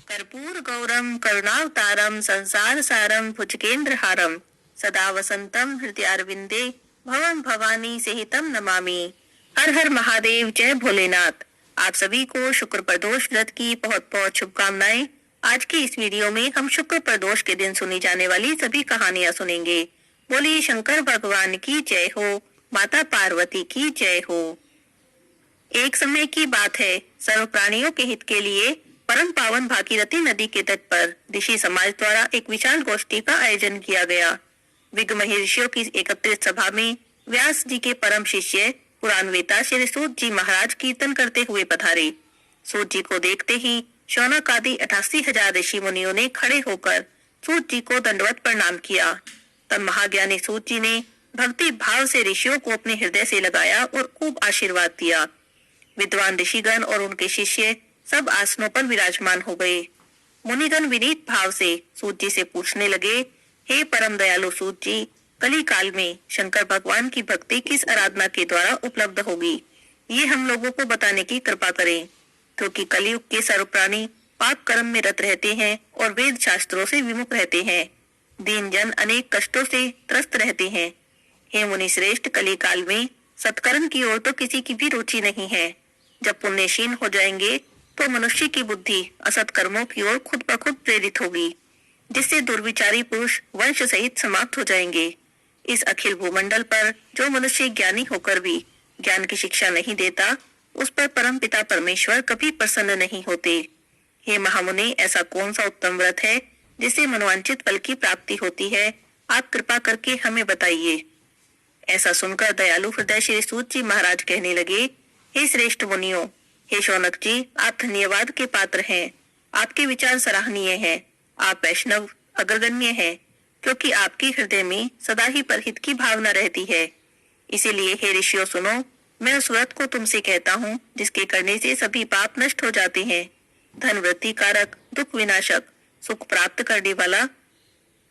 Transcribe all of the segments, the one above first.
कर्पूर गौरम करुणावतारम संसार सारम भुजगेंद्रहारम सदा वसंतम हृदयारविंदे भवम भवानी सहितम नमामि। हर हर महादेव, जय भोलेनाथ। आप सभी को शुक्र प्रदोष व्रत की बहुत बहुत शुभकामनाएं। आज की इस वीडियो में हम शुक्र प्रदोष के दिन सुनी जाने वाली सभी कहानियां सुनेंगे। बोलिए शंकर भगवान की जय हो, माता पार्वती की जय हो। एक समय की बात है, सर्व प्राणियों के हित के लिए परम पावन भागीरथी नदी के तट पर ऋषि समाज द्वारा एक विशाल गोष्ठी का आयोजन किया गया। विज्ञ महर्षियों की एकत्रित सभा में व्यास जी के परम शिष्य पुराण वेता श्री सूत जी महाराज कीर्तन करते हुए पधारे। सूत जी को देखते ही शौनक आदि 88,000 ऋषि मुनियों ने खड़े होकर सूत जी को दंडवत प्रणाम किया। तब महाज्ञानी सूत जी ने भक्ति भाव से ऋषियों को अपने हृदय से लगाया और खूब आशीर्वाद दिया। विद्वान ऋषिगण और उनके शिष्य सब आसनों पर विराजमान हो गए। मुनिगण विनीत भाव से सूत जी से पूछने लगे, हे परम दयालु सूत जी, कली काल में शंकर भगवान की भक्ति किस आराधना के द्वारा उपलब्ध होगी, ये हम लोगों को बताने की कृपा करें, क्योंकि कलयुग के सर्व प्राणी पाप कर्म में रत रहते हैं और वेद शास्त्रों से विमुख रहते हैं। दीन जन अनेक कष्टों से त्रस्त रहते हैं। हे मुनि श्रेष्ठ, कली काल में सत्कर्म की ओर तो किसी की भी रुचि नहीं है। जब पुण्यशील हो जाएंगे तो मनुष्य की बुद्धि असत कर्मों की ओर खुद ब खुद प्रेरित होगी, जिससे दुर्विचारी पुरुष वंश सहित समाप्त हो जाएंगे। इस अखिल भूमंडल पर जो मनुष्य ज्ञानी होकर भी ज्ञान की शिक्षा नहीं देता, उस पर परम पिता परमेश्वर कभी प्रसन्न नहीं होते। हे महामुनि, ऐसा कौन सा उत्तम व्रत है जिससे मनोवांछित फल की प्राप्ति होती है? आप कृपा करके हमें बताइए। ऐसा सुनकर दयालु हृदय श्री सूत जी महाराज कहने लगे, हे श्रेष्ठ मुनियों, हे शौनक जी, आप धन्यवाद के पात्र हैं। आपके विचार सराहनीय हैं। आप वैष्णव अग्रगण्य हैं, क्योंकि आपके हृदय में सदा ही परहित की भावना रहती है। इसीलिए हे ऋषियों सुनो, मैं उस व्रत को तुमसे कहता हूँ जिसके करने से सभी पाप नष्ट हो जाते हैं। धन वृद्धि कारक, दुख विनाशक, सुख प्राप्त करने वाला,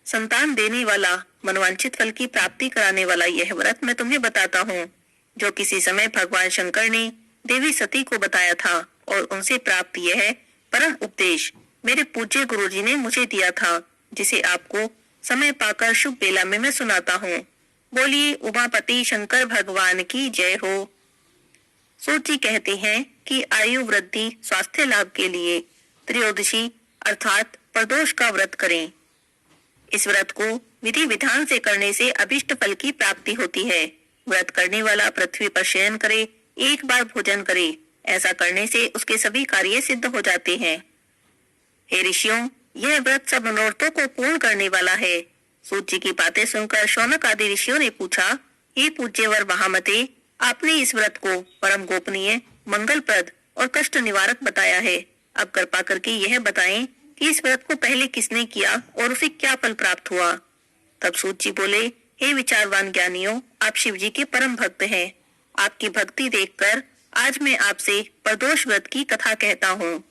संतान देने वाला, मनोवांछित फल की प्राप्ति कराने वाला यह व्रत मैं तुम्हें बताता हूँ, जो किसी समय भगवान शंकर ने देवी सती को बताया था और उनसे प्राप्त यह परम उपदेश मेरे पूज्य गुरुजी ने मुझे दिया था, जिसे आपको समय पाकर शुभ बेला में मैं सुनाता हूँ। बोलिए उमापति शंकर भगवान की जय हो। सूत जी कहते हैं कि आयु वृद्धि स्वास्थ्य लाभ के लिए त्रयोदशी अर्थात प्रदोष का व्रत करें। इस व्रत को विधि विधान से करने से अभिष्ट फल की प्राप्ति होती है। व्रत करने वाला पृथ्वी पर शयन करे, एक बार भोजन करे, ऐसा करने से उसके सभी कार्य सिद्ध हो जाते हैं। हे ऋषियों, यह व्रत सब मनोरथों को पूर्ण करने वाला है। सूत जी की बातें सुनकर शौनक आदि ऋषियों ने पूछा, हे पूज्यवर महामते, आपने इस व्रत को परम गोपनीय, मंगलप्रद और कष्ट निवारक बताया है। अब कृपा करके यह बताएं कि इस व्रत को पहले किसने किया और उसे क्या फल प्राप्त हुआ। तब सूत जी बोले, हे विचारवान ज्ञानियों, आप शिव जी के परम भक्त हैं। आपकी भक्ति देखकर आज मैं आपसे प्रदोष व्रत की कथा कहता हूँ।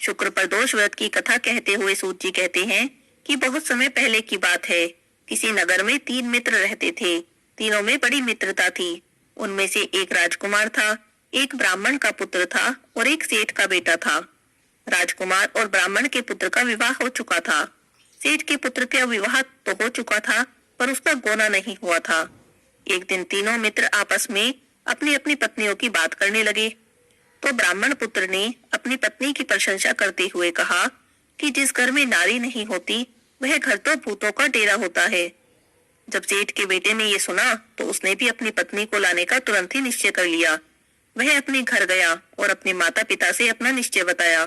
शुक्र प्रदोष व्रत की कथा कहते हुए सूत जी कहते हैं कि बहुत समय पहले की बात है। किसी नगर में 3 मित्र रहते थे। तीनों में बड़ी मित्रता थी। उनमें से एक राजकुमार था, एक ब्राह्मण का पुत्र था और एक सेठ का बेटा था। राजकुमार और ब्राह्मण के पुत्र का विवाह हो चुका था। सेठ के पुत्र का विवाह तो हो चुका था, पर उसका गोना नहीं हुआ था। एक दिन तीनों मित्र आपस में अपनी अपनी पत्नियों की बात करने लगे। तो ब्राह्मण पुत्र ने अपनी पत्नी की प्रशंसा करते हुए कहा कि जिस घर में नारी नहीं होती, वह घर तो भूतों का डेरा होता है। जब सेठ के बेटे ने ये सुना तो उसने भी अपनी पत्नी को लाने का तुरंत ही निश्चय कर लिया। वह अपने घर गया और अपने माता पिता से अपना निश्चय बताया।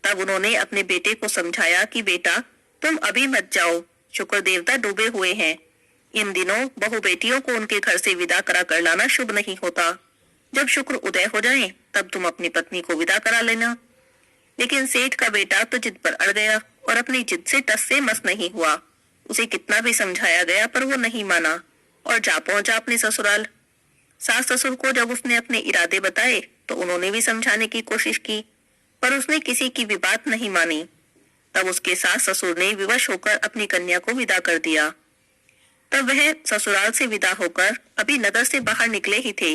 तब उन्होंने अपने बेटे को समझाया कि बेटा, तुम अभी मत जाओ, शुक्र देवता डूबे हुए हैं। इन दिनों बहु बेटियों को उनके घर से विदा करा कर लाना शुभ नहीं होता। जब शुक्र उदय हो जाए तब तुम अपनी पत्नी को विदा करा लेना। लेकिन सेठ का बेटा तो जिद पर अड़ गया और अपनी जिद से टस से मस नहीं हुआ। उसे कितना भी समझाया गया पर वो नहीं माना और जा पहुंचा अपने ससुराल। सास ससुर को जब उसने अपने इरादे बताए तो उन्होंने भी समझाने की कोशिश की, पर उसने किसी की भी बात नहीं मानी। तब उसके सास ससुर ने विवश होकर अपनी कन्या को विदा कर दिया। तब वह ससुराल से विदा होकर अभी नगर से बाहर निकले ही थे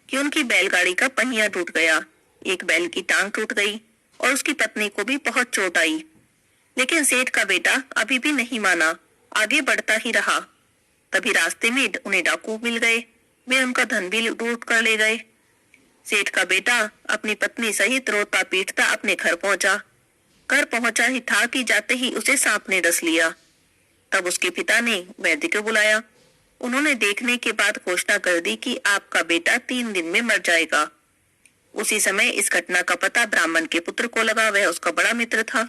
कि उनकी बैलगाड़ी का पहिया टूट गया। एक बैल की टांग टूट गई और उसकी पत्नी को भी बहुत चोट आई। लेकिन सेठ का बेटा अभी भी नहीं माना, आगे बढ़ता ही रहा। तभी रास्ते में उन्हें डाकू मिल गए। वे उनका धन भी लूट कर ले गए। सेठ का बेटा अपनी पत्नी सहित रोता पीटता अपने घर पहुंचा। घर पहुंचा ही था कि जाते ही उसे सांप ने डस लिया। तब उसके पिता ने वैद्य को बुलाया। उन्होंने देखने के बाद घोषणा कर दी कि आपका बेटा 3 दिन में मर जाएगा। उसी समय इस घटना का पता ब्राह्मण के पुत्र को लगा। वह उसका बड़ा मित्र था।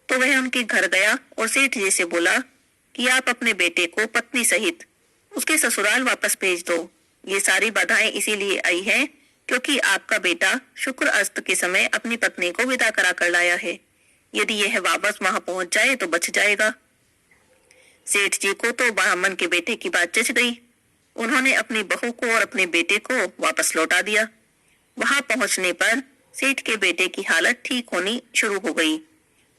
तो वह उनके घर गया और सेठ जी से बोला कि आप अपने बेटे को पत्नी सहित उसके ससुराल वापस भेज दो। ये सारी बाधाएं इसीलिए आई हैं क्योंकि आपका बेटा शुक्र अस्त के समय अपनी पत्नी को विदा करा कर लाया है। यदि यह वापस वहां पहुंच जाए तो बच जाएगा। सेठ जी को तो ब्राह्मण के बेटे की बात जच गई। उन्होंने अपनी बहू को और अपने बेटे को वापस लौटा दिया। वहां पहुंचने पर सेठ के बेटे की हालत ठीक होनी शुरू हो गई।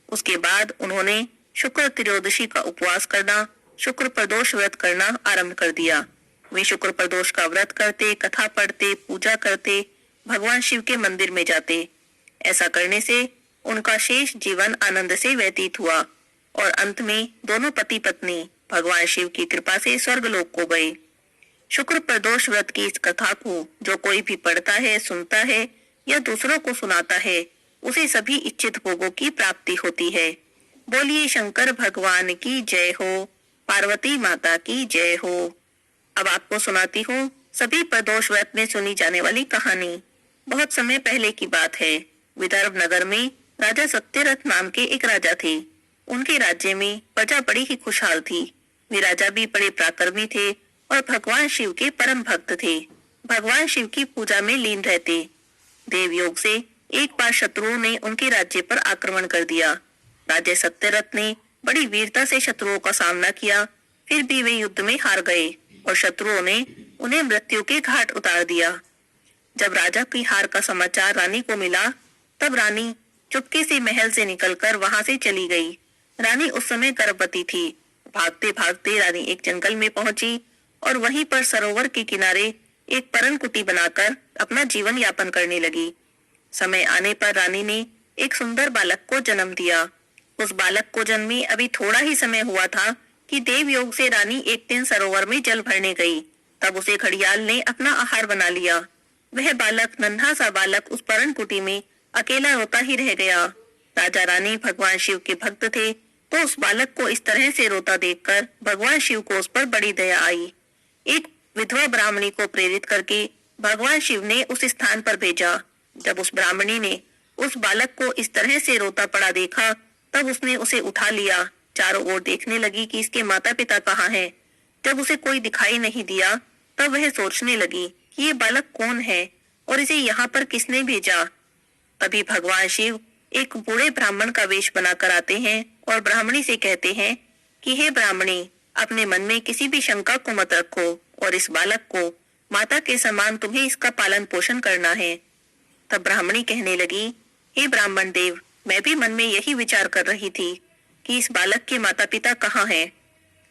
उसके बाद उन्होंने शुक्र त्रयोदशी का उपवास करना, शुक्र प्रदोष व्रत करना आरंभ कर दिया। वे शुक्र प्रदोष का व्रत करते, कथा पढ़ते, पूजा करते, भगवान शिव के मंदिर में जाते। ऐसा करने से उनका शेष जीवन आनंद से व्यतीत हुआ और अंत में दोनों पति पत्नी भगवान शिव की कृपा से स्वर्गलोक को गए। शुक्र प्रदोष व्रत की इस कथा को जो कोई भी पढ़ता है, सुनता है या दूसरों को सुनाता है, उसे सभी इच्छित भोगों की प्राप्ति होती है। बोलिए शंकर भगवान की जय हो, पार्वती माता की जय हो। अब आपको सुनाती हूँ सभी प्रदोष व्रत में सुनी जाने वाली कहानी। बहुत समय पहले की बात है। विदर्भ नगर में राजा सत्यरथ नाम के एक राजा थे। उनके राज्य में प्रजा बड़ी ही खुशहाल थी। वे राजा भी बड़े पराक्रमी थे और भगवान शिव के परम भक्त थे। भगवान शिव की पूजा में लीन रहते। देव योग से एक बार शत्रुओं ने उनके राज्य पर आक्रमण कर दिया। राजा सत्यरथ ने बड़ी वीरता से शत्रुओं का सामना किया। फिर भी वे युद्ध में हार गए और शत्रुओं ने उन्हें मृत्यु के घाट उतार दिया। जब राजा की हार का समाचार रानी को मिला, तब रानी चुपके से महल से निकलकर वहां से चली गई। रानी उस समय गर्भवती थी। भागते भागते रानी एक जंगल में पहुंची और वहीं पर सरोवर के किनारे एक परन कुटी बनाकर अपना जीवन यापन करने लगी। समय आने पर रानी ने एक सुंदर बालक को जन्म दिया। उस बालक को जन्मे अभी थोड़ा ही समय हुआ था कि देव योग से रानी एक दिन सरोवर में जल भरने गई। तब उसे घड़ियाल ने अपना आहार बना लिया। वह बालक, नन्हा सा बालक, उस परन कुटी में अकेला रोता ही रह गया। राजा रानी भगवान शिव के भक्त थे, तो उस बालक को इस तरह से रोता देखकर भगवान शिव को उस पर बड़ी दया आई। एक विधवा ब्राह्मणी को प्रेरित करके भगवान शिव ने उस स्थान पर भेजा। जब उस ब्राह्मणी ने उस बालक को इस तरह से रोता पड़ा देखा, तब उसने उसे उठा लिया। चारों ओर देखने लगी कि इसके माता पिता कहाँ हैं। जब उसे कोई दिखाई नहीं दिया, तब वह सोचने लगी कि ये बालक कौन है और इसे यहाँ पर किसने भेजा। तभी भगवान शिव एक बूढ़े ब्राह्मण का वेश बनाकर आते हैं और ब्राह्मणी से कहते हैं कि हे ब्राह्मणी, अपने मन में किसी भी शंका को मत रखो और इस बालक को माता के समान तुम्हें इसका पालन पोषण करना है। तब ब्राह्मणी कहने लगी, हे ब्राह्मण देव, मैं भी मन में यही विचार कर रही थी कि इस बालक के माता पिता कहाँ हैं।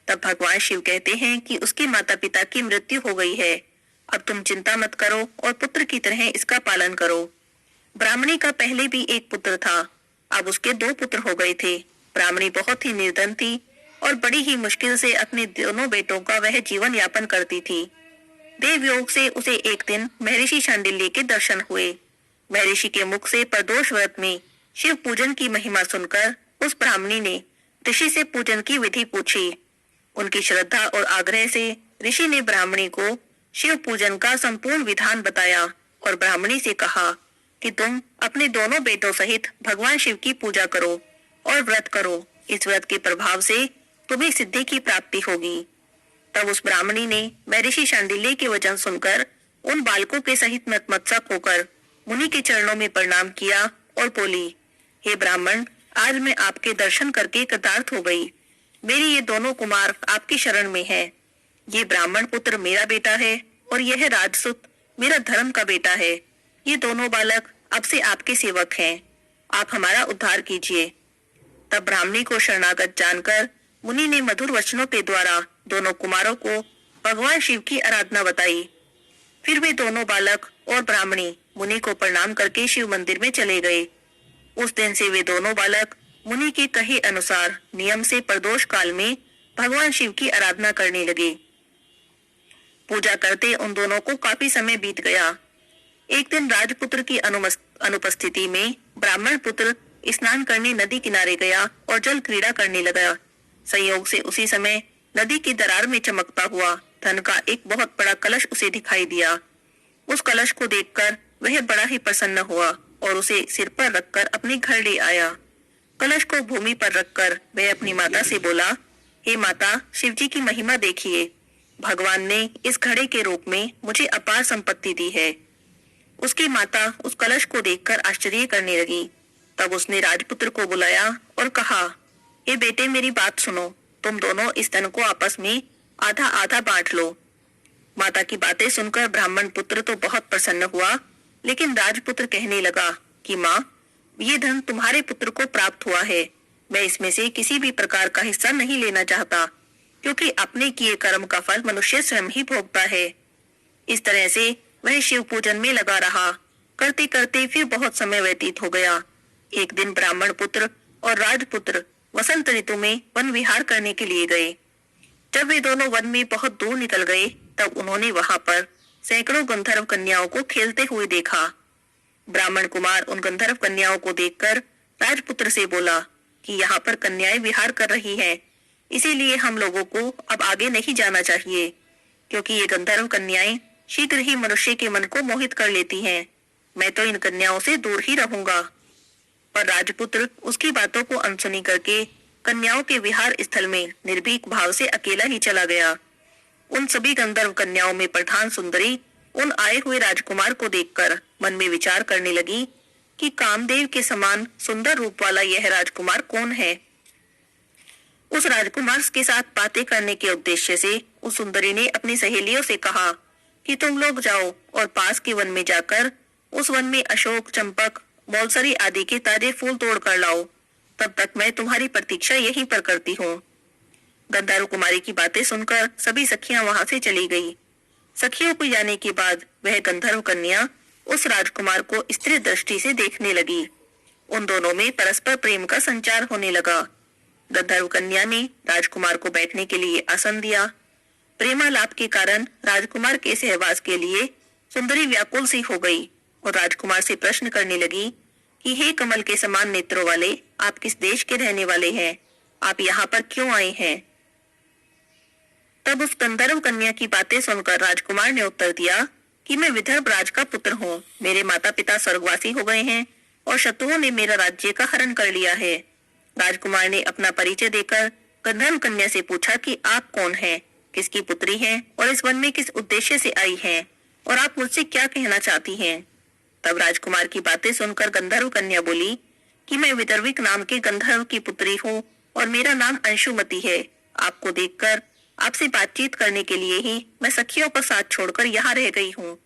तब भगवान शिव कहते हैं कि उसके माता पिता की मृत्यु हो गई है। अब तुम चिंता मत करो और पुत्र की तरह इसका पालन करो। ब्राह्मणी का पहले भी एक पुत्र था, अब उसके 2 पुत्र हो गए थे। ब्राह्मणी बहुत ही निर्धन थी और बड़ी ही मुश्किल से अपने दोनों बेटों का वह जीवन यापन करती थी। देव योग से उसे एक दिन महर्षि शांडिल्य के दर्शन हुए। महर्षि के मुख से प्रदोष व्रत में शिव पूजन की महिमा सुनकर उस ब्राह्मणी ने ऋषि से पूजन की विधि पूछी। उनकी श्रद्धा और आग्रह से ऋषि ने ब्राह्मणी को शिव पूजन का संपूर्ण विधान बताया और ब्राह्मणी से कहा कि तुम अपने दोनों बेटों सहित भगवान शिव की पूजा करो और व्रत करो। इस व्रत के प्रभाव से तुम्हें सिद्धि की प्राप्ति होगी। तब उस ब्राह्मणी ने महर्षि शांडिल्य के वचन सुनकर उन बालकों के सहित नतमस्तक होकर मुनि के चरणों में प्रणाम किया और बोली, हे ब्राह्मण, आज मैं आपके दर्शन करके कृतार्थ हो गई। मेरे ये दोनों कुमार आपकी शरण में है। ये ब्राह्मण पुत्र मेरा बेटा है और यह राजसुत मेरा धर्म का बेटा है। ये दोनों बालक अब से आपके सेवक हैं। आप हमारा उद्धार कीजिए। तब ब्राह्मणी को शरणागत जानकर मुनि ने मधुर वचनों के द्वारा दोनों कुमारों को भगवान शिव की आराधना बताई। फिर वे दोनों बालक और ब्राह्मणी मुनि को प्रणाम करके शिव मंदिर में चले गए। उस दिन से वे दोनों बालक मुनि के कहे अनुसार नियम से प्रदोष काल में भगवान शिव की आराधना करने लगे। पूजा करते उन दोनों को काफी समय बीत गया। एक दिन राजपुत्र की अनुपस्थिति में ब्राह्मण पुत्र स्नान करने नदी किनारे गया और जल क्रीड़ा करने लगा। संयोग से उसी समय नदी की दरार में चमकता हुआ धन का एक बहुत बड़ा कलश उसे दिखाई दिया। उस कलश को देखकर वह बड़ा ही प्रसन्न हुआ और उसे सिर पर रखकर अपने घर ले आया। कलश को भूमि पर रखकर वह अपनी माता से बोला, हे माता, शिवजी की महिमा देखिए। भगवान ने इस घड़े के रूप में मुझे अपार संपत्ति दी है। उसकी माता उस कलश को देखकर आश्चर्य करने लगी। तब उसने राजपुत्र को बुलाया और कहा, हे बेटे, मेरी बात सुनो, तुम दोनों इस धन को आपस में आधा आधा बांट लो। माता की बातें सुनकर ब्राह्मण पुत्र तो बहुत प्रसन्न हुआ, लेकिन राजपुत्र कहने लगा कि माँ, ये धन तुम्हारे पुत्र को प्राप्त हुआ है। मैं इसमें से किसी भी प्रकार का हिस्सा नहीं लेना चाहता, क्योंकि अपने किए कर्म का फल मनुष्य स्वयं ही भोगता है। इस तरह से वह शिव पूजन में लगा रहा। करते करते फिर बहुत समय व्यतीत हो गया। एक दिन ब्राह्मण पुत्र और राजपुत्र वसंत ऋतु में वन विहार करने के लिए गए। जब वे दोनों वन में बहुत दूर निकल गए, तब उन्होंने वहां पर सैकड़ों गंधर्व कन्याओं को खेलते हुए देखा। ब्राह्मण कुमार उन गंधर्व कन्याओं को देखकर राजपुत्र से बोला कि यहाँ पर कन्याएं विहार कर रही हैं, इसीलिए हम लोगों को अब आगे नहीं जाना चाहिए, क्योंकि ये गंधर्व कन्याएं शीघ्र ही मनुष्य के मन को मोहित कर लेती हैं। मैं तो इन कन्याओं से दूर ही रहूंगा। पर राजपुत्र उसकी बातों को अनसुनी करके कन्याओं के विहार स्थल में निर्भीक भाव से अकेला ही चला गया। उन सभी गंधर्व कन्याओं में प्रधान सुंदरी उन आए हुए राजकुमार को देखकर मन में विचार करने लगी कि कामदेव के समान सुंदर रूप वाला यह राजकुमार कौन है। उस राजकुमार के साथ बातें करने के उद्देश्य से उस सुंदरी ने अपनी सहेलियों से कहा कि तुम लोग जाओ और पास के वन में जाकर उस वन में अशोक, चंपक, मौलसरी आदि के ताजे फूल तोड़ कर लाओ। तब तक मैं तुम्हारी प्रतीक्षा यहीं पर करती हूँ। गंधर्व कुमारी की बातें सुनकर सभी सखियां वहां से चली गई। सखियों को जाने के बाद वह गंधर्व कन्या उस राजकुमार को स्त्री दृष्टि से देखने लगी। उन दोनों में परस्पर प्रेम का संचार होने लगा। गंधर्व कन्या ने राजकुमार को बैठने के लिए आसन दिया। प्रेमालाप के कारण राजकुमार के सहवास के लिए सुंदरी व्याकुल सी हो गई और राजकुमार से प्रश्न करने लगी कि हे कमल के समान नेत्रों वाले, आप किस देश के रहने वाले हैं? आप यहाँ पर क्यों आए हैं? तब उस गंधर्व कन्या की बातें सुनकर राजकुमार ने उत्तर दिया कि मैं विदर्भ राज का पुत्र हूँ। मेरे माता पिता स्वर्गवासी हो गए हैं और शत्रुओं ने मेरा राज्य का हरण कर लिया है। राजकुमार ने अपना परिचय देकर गंधर्व कन्या से पूछा कि आप कौन हैं, किसकी पुत्री हैं और इस वन में किस उद्देश्य से आई हैं और आप मुझसे क्या कहना चाहती हैं? तब राजकुमार की बातें सुनकर गंधर्व कन्या बोली कि मैं विदर्भिक नाम के गंधर्व की पुत्री हूँ और मेरा नाम अंशुमति है। आपको देखकर आपसे बातचीत करने के लिए ही मैं सखियों का साथ छोड़कर यहाँ रह गई हूँ।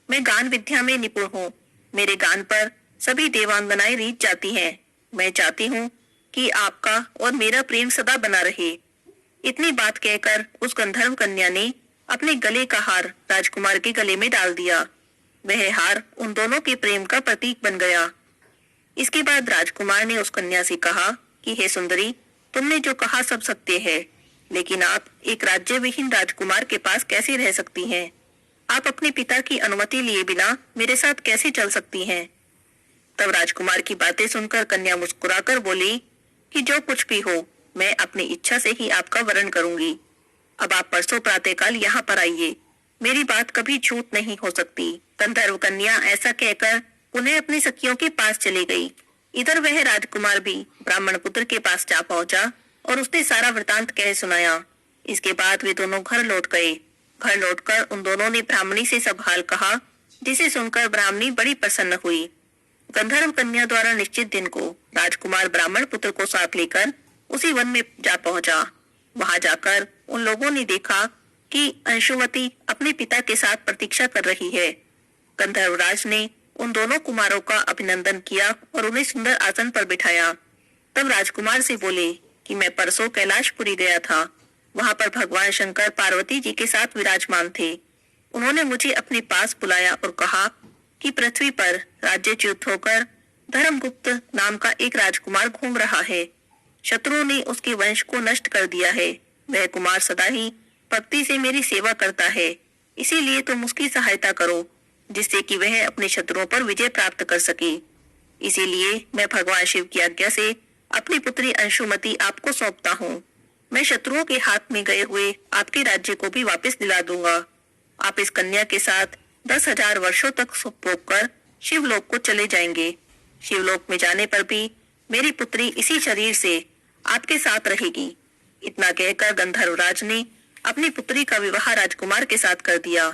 मैं गान विद्या में निपुण हूँ। मेरे गान पर सभी देवांगनाएं रीझ जाती हैं। मैं चाहती हूँ कि आपका और मेरा प्रेम सदा बना रहे। इतनी बात कहकर उस गंधर्व कन्या ने अपने गले का हार राजकुमार के गले में डाल दिया। वह हार उन दोनों के प्रेम का प्रतीक बन गया। इसके बाद राजकुमार ने उस कन्या से कहा कि हे सुंदरी, तुमने जो कहा सब सत्य है, लेकिन आप एक राज्य विहीन राजकुमार के पास कैसे रह सकती हैं? आप अपने पिता की अनुमति लिए बिना मेरे साथ कैसे चल सकती हैं? तब राजकुमार की बातें सुनकर कन्या मुस्कुराकर बोली कि जो कुछ भी हो, मैं अपनी इच्छा से ही आपका वरण करूंगी। अब आप परसों प्रातःकाल यहाँ पर आइए। मेरी बात कभी झूठ नहीं हो सकती। गंधर्व कन्या ऐसा कहकर उन्हें अपनी सखियों के पास चली गई। इधर वह राजकुमार भी ब्राह्मण पुत्र के पास जा पहुंचा और उसने सारा वृतांत कह सुनाया। इसके बाद वे दोनों घर लौट गए। घर लौटकर उन दोनों ने ब्राह्मणी से सब हाल कहा, जिसे सुनकर ब्राह्मणी बड़ी प्रसन्न हुई। गंधर्व कन्या द्वारा निश्चित दिन को राजकुमार ब्राह्मण पुत्र को साथ लेकर उसी वन में जा पहुंचा। वहां जाकर उन लोगों ने देखा कि अंशुमति अपने पिता के साथ प्रतीक्षा कर रही है। गंधर्वराज ने उन दोनों कुमारों का अभिनंदन किया और उन्हें सुंदर आसन पर बिठाया। तब राजकुमार से बोले कि मैं परसों कैलाशपुरी गया था। वहां पर भगवान शंकर पार्वती जी के साथ विराजमान थे। उन्होंने मुझे अपने पास बुलाया और कहा कि पृथ्वी पर राज्यच्युत होकर धर्मगुप्त नाम का एक राजकुमार घूम रहा है। शत्रुओं ने उसके वंश को नष्ट कर दिया है। वह कुमार सदा ही भक्ति से मेरी सेवा करता है, इसीलिए तुम उसकी सहायता करो, जिससे कि वह अपने शत्रुओं पर विजय प्राप्त कर सके। इसीलिए मैं भगवान शिव की आज्ञा से अपनी पुत्री अंशुमति आपको सौंपता हूँ। मैं शत्रुओं के हाथ में गए हुए आपके राज्य को भी वापस दिला दूंगा। आप इस कन्या के साथ 10,000 वर्षों तक सुख भोग कर शिवलोक को चले जाएंगे। शिवलोक में जाने पर भी मेरी पुत्री इसी शरीर से आपके साथ रहेगी। इतना कहकर गंधर्वराज ने अपनी पुत्री का विवाह राजकुमार के साथ कर दिया।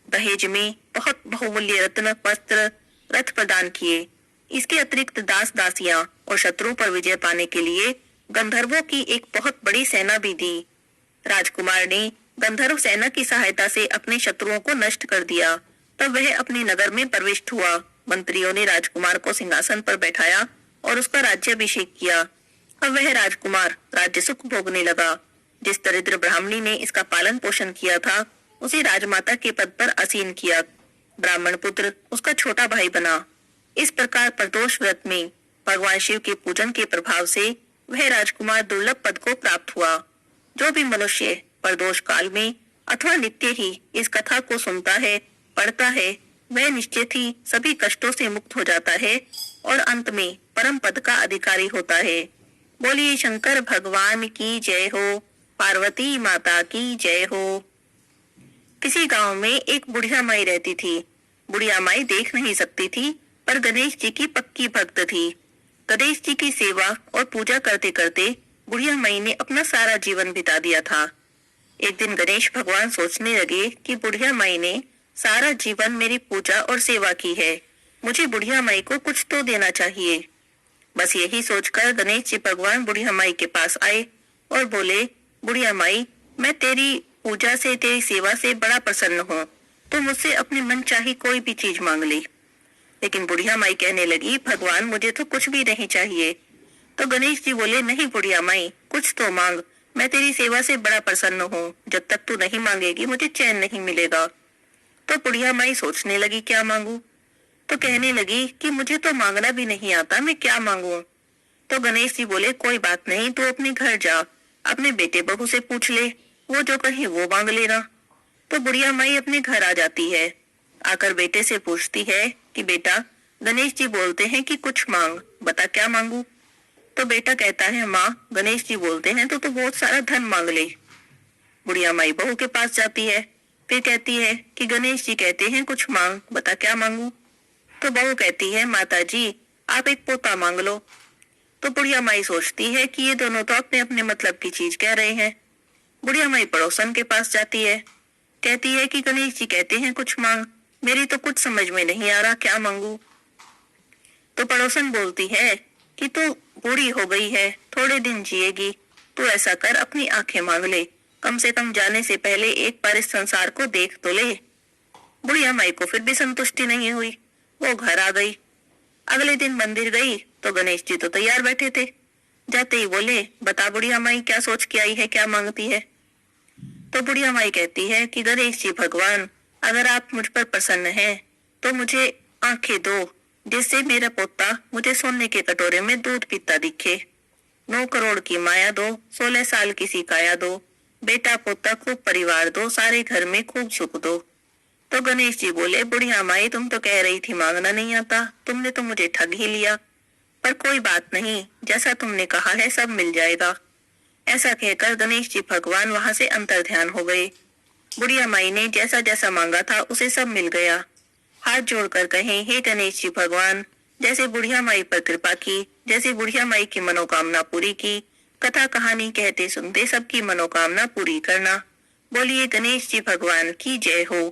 दहेज में बहुत बहुमूल्य रत्न, वस्त्र, रथ प्रदान किए। इसके अतिरिक्त दास दासियां और शत्रुओं पर विजय पाने के लिए गंधर्वों की एक बहुत बड़ी सेना भी दी। राजकुमार ने गंधर्व सेना की सहायता से अपने शत्रुओं को नष्ट कर दिया। तब वह अपने नगर में प्रविष्ट हुआ। मंत्रियों ने राजकुमार को सिंहासन पर बैठाया और उसका राज्याभिषेक किया। अब वह राजकुमार राज्य सुख भोगने लगा। जिस दरिद्र ब्राह्मणी ने इसका पालन पोषण किया था, उसे राजमाता के पद पर आसीन किया। ब्राह्मण पुत्र उसका छोटा भाई बना। इस प्रकार प्रदोष व्रत में भगवान शिव के पूजन के प्रभाव से वह राजकुमार दुर्लभ पद को प्राप्त हुआ। जो भी मनुष्य प्रदोष काल में अथवा नित्य ही इस कथा को सुनता है, पढ़ता है, वह निश्चित ही सभी कष्टों से मुक्त हो जाता है और अंत में परम पद का अधिकारी होता है। बोलिए शंकर भगवान की जय हो, पार्वती माता की जय हो। किसी गांव में एक बुढ़िया माई रहती थी। बुढ़िया माई देख नहीं सकती थी, पर गणेश जी की पक्की भक्त थी। गणेश जी की सेवा और पूजा करते करते बुढ़िया माई ने अपना सारा जीवन बिता दिया था। एक दिन गणेश भगवान सोचने लगे कि बुढ़िया माई ने सारा जीवन मेरी पूजा और सेवा की है, मुझे बुढ़िया माई को कुछ तो देना चाहिए। बस यही सोचकर गणेश जी भगवान बुढ़िया माई के पास आए और बोले, बुढ़िया माई, मैं तेरी पूजा से, तेरी सेवा से बड़ा प्रसन्न हूँ, तो मुझसे अपनी मन चाही कोई भी चीज मांग ले। लेकिन बुढ़िया माई कहने लगी, भगवान मुझे तो कुछ भी नहीं चाहिए। तो गणेश जी बोले, नहीं बुढ़िया माई, कुछ तो मांग, मैं तेरी सेवा से बड़ा प्रसन्न हूँ, जब तक तू नहीं मांगेगी मुझे चैन नहीं मिलेगा। तो बुढ़िया माई सोचने लगी क्या मांगू, तो कहने लगी कि मुझे तो मांगना भी नहीं आता, मैं क्या मांगू। तो गणेश जी बोले, कोई बात नहीं, तू अपने घर जा, अपने बेटे बहू से पूछ ले, वो जो कहे वो मांग लेना। तो बुढ़िया माई अपने घर आ जाती है। आकर बेटे से पूछती है कि बेटा, गणेश जी बोलते हैं कि कुछ मांग, बता क्या मांगू। तो बेटा कहता है, माँ गणेश जी बोलते हैं तो बहुत सारा धन मांग ले। बुढ़िया माई बहू के पास जाती है, फिर कहती है कि गणेश जी कहते हैं कुछ मांग, बता क्या मांगू। तो बहू कहती है, माता जी आप एक पोता मांग लो। तो बुढ़िया माई सोचती है कि ये दोनों तो अपने अपने मतलब की चीज कह रहे हैं। बुढ़िया माई पड़ोसन के पास जाती है, कहती है कि गणेश जी कहते हैं कुछ मांग, मेरी तो कुछ समझ में नहीं आ रहा, क्या मांगू। तो पड़ोसन बोलती है कि तू बूढ़ी हो गई है, थोड़े दिन जिएगी, तू ऐसा कर अपनी आंखें मांग ले, कम से कम जाने से पहले एक बार इस संसार को देख तो ले। बुढ़िया माई को फिर भी संतुष्टि नहीं हुई, वो घर आ गई। अगले दिन मंदिर गई तो गणेश जी तो तैयार बैठे थे। जाते ही बोले, बता बुढ़िया माई क्या सोच के आई है, क्या मांगती है। तो बुढ़िया माई कहती है कि गणेश जी भगवान, अगर आप मुझ पर प्रसन्न हैं तो मुझे आंखें दो, जिससे मेरा पोता मुझे सोने के कटोरे में दूध पीता दिखे। 9 करोड़ की माया दो, 16 साल की सी काया दो, बेटा पोता खूब परिवार दो, सारे घर में खूब सुख दो। तो गणेश जी बोले, बुढ़िया माई तुम तो कह रही थी मांगना नहीं आता, तुमने तो मुझे ठग ही लिया, पर कोई बात नहीं, जैसा तुमने कहा है सब मिल जाएगा। ऐसा कहकर गणेश जी भगवान वहां से अंतर ध्यान हो गए। बुढ़िया माई ने जैसा जैसा मांगा था उसे सब मिल गया। हाथ जोड़कर कहें, हे गणेश जी भगवान, जैसे बुढ़िया माई पर कृपा की, जैसे बुढ़िया माई की मनोकामना पूरी की, कथा कहानी कहते सुनते सबकी मनोकामना पूरी करना। बोलिए गणेश जी भगवान की जय हो।